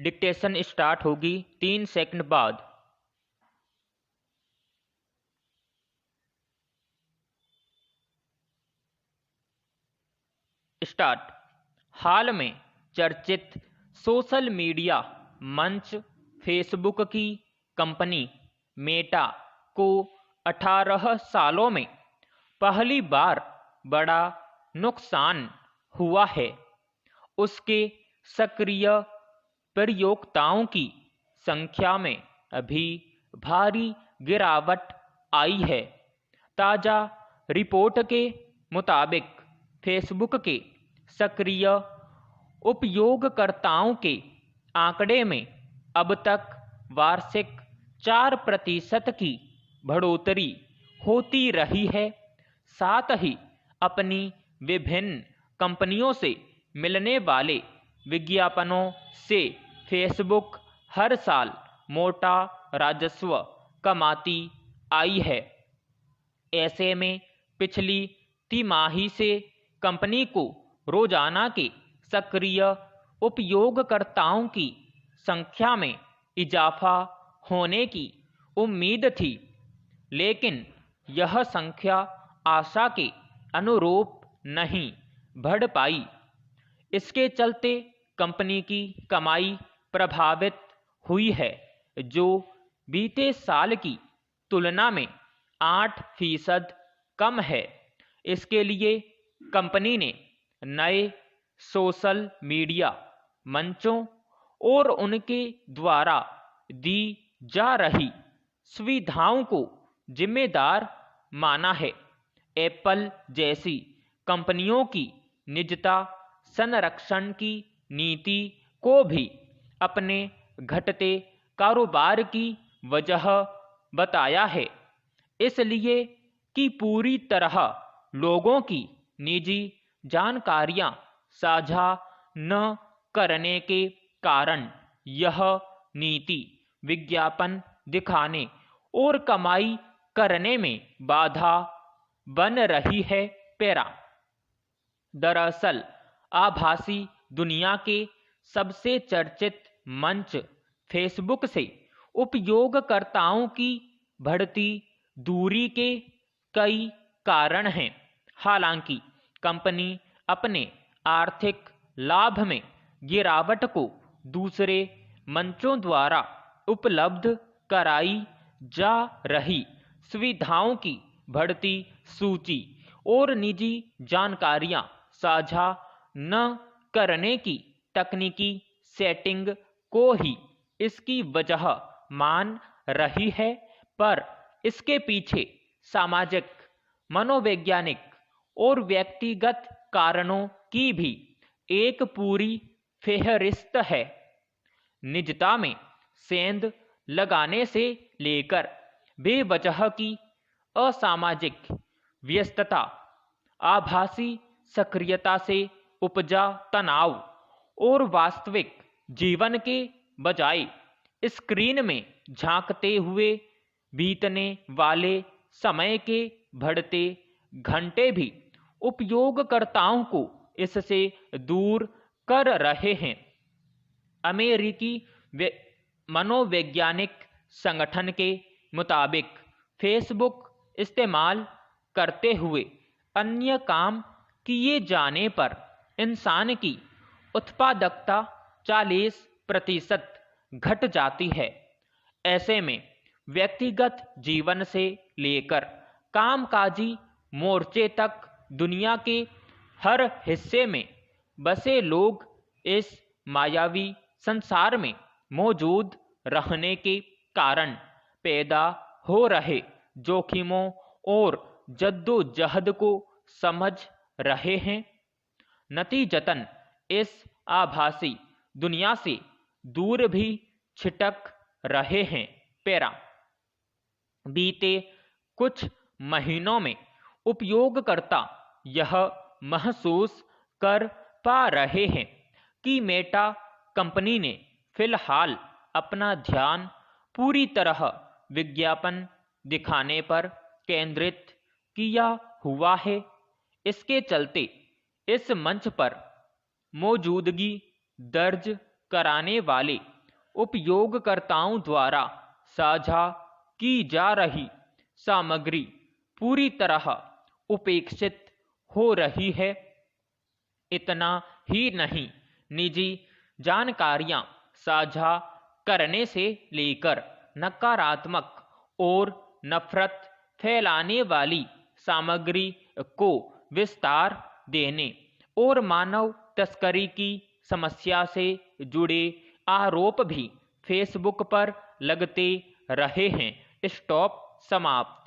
Dictation start होगी 3 second बाद। Start. हाल में चर्चित सोशल मीडिया मंच फेसबुक की कंपनी मेटा को 18 सालों में पहली बार बड़ा नुकसान हुआ है। उसके सक्रिय प्रयोक्ताओं की संख्या में अभी भारी गिरावट आई है। ताज़ा रिपोर्ट के मुताबिक फेसबुक के सक्रिय उपयोगकर्ताओं के आंकड़े में अब तक वार्षिक 4% की बढ़ोतरी होती रही है। साथ ही अपनी विभिन्न कंपनियों से मिलने वाले विज्ञापनों से फेसबुक हर साल मोटा राजस्व कमाती आई है। ऐसे में पिछली तिमाही से कंपनी को रोजाना के सक्रिय उपयोगकर्ताओं की संख्या में इजाफा होने की उम्मीद थी, लेकिन यह संख्या आशा के अनुरूप नहीं बढ़ पाई। इसके चलते कंपनी की कमाई प्रभावित हुई है, जो बीते साल की तुलना में 8% कम है। इसके लिए कंपनी ने नए सोशल मीडिया मंचों और उनके द्वारा दी जा रही सुविधाओं को जिम्मेदार माना है। एप्पल जैसी कंपनियों की निजता संरक्षण की नीति को भी अपने घटते कारोबार की वजह बताया है, इसलिए कि पूरी तरह लोगों की निजी जानकारियां साझा न करने के कारण यह नीति विज्ञापन दिखाने और कमाई करने में बाधा बन रही है। पैरा। दरअसल आभासी दुनिया के सबसे चर्चित मंच फेसबुक से उपयोगकर्ताओं की बढ़ती दूरी के कई कारण हैं। हालांकि कंपनी अपने आर्थिक लाभ में गिरावट को दूसरे मंचों द्वारा उपलब्ध कराई जा रही सुविधाओं की बढ़ती सूची और निजी जानकारियां साझा न करने की तकनीकी सेटिंग को ही इसकी वजह मान रही है, पर इसके पीछे सामाजिक, मनोवैज्ञानिक और व्यक्तिगत कारणों की भी एक पूरी फेहरिस्त है। निजता में सेंध लगाने से लेकर बेवजह की असामाजिक व्यस्तता, आभासी सक्रियता से उपजा तनाव और वास्तविक जीवन के बजाय स्क्रीन में झांकते हुए बीतने वाले समय के बढ़ते घंटे भी उपयोगकर्ताओं को इससे दूर कर रहे हैं। अमेरिकी मनोवैज्ञानिक संगठन के मुताबिक फेसबुक इस्तेमाल करते हुए अन्य काम किए जाने पर इंसान की उत्पादकता 40% घट जाती है। ऐसे में व्यक्तिगत जीवन से लेकर कामकाजी मोर्चे तक दुनिया के हर हिस्से में बसे लोग इस मायावी संसार में मौजूद रहने के कारण पैदा हो रहे जोखिमों और जद्दोजहद को समझ रहे हैं। नतीजतन इस आभासी दुनिया से दूर भी छिटक रहे हैं। पैरा। बीते कुछ महीनों में उपयोगकर्ता यह महसूस कर पा रहे हैं कि मेटा कंपनी ने फिलहाल अपना ध्यान पूरी तरह विज्ञापन दिखाने पर केंद्रित किया हुआ है। इसके चलते इस मंच पर मौजूदगी दर्ज कराने वाले उपयोगकर्ताओं द्वारा साझा की जा रही सामग्री पूरी तरह उपेक्षित हो रही है। इतना ही नहीं, निजी जानकारियां साझा करने से लेकर नकारात्मक और नफरत फैलाने वाली सामग्री को विस्तार देने और मानव तस्करी की समस्या से जुड़े आरोप भी फेसबुक पर लगते रहे हैं। स्टॉप, समाप्त।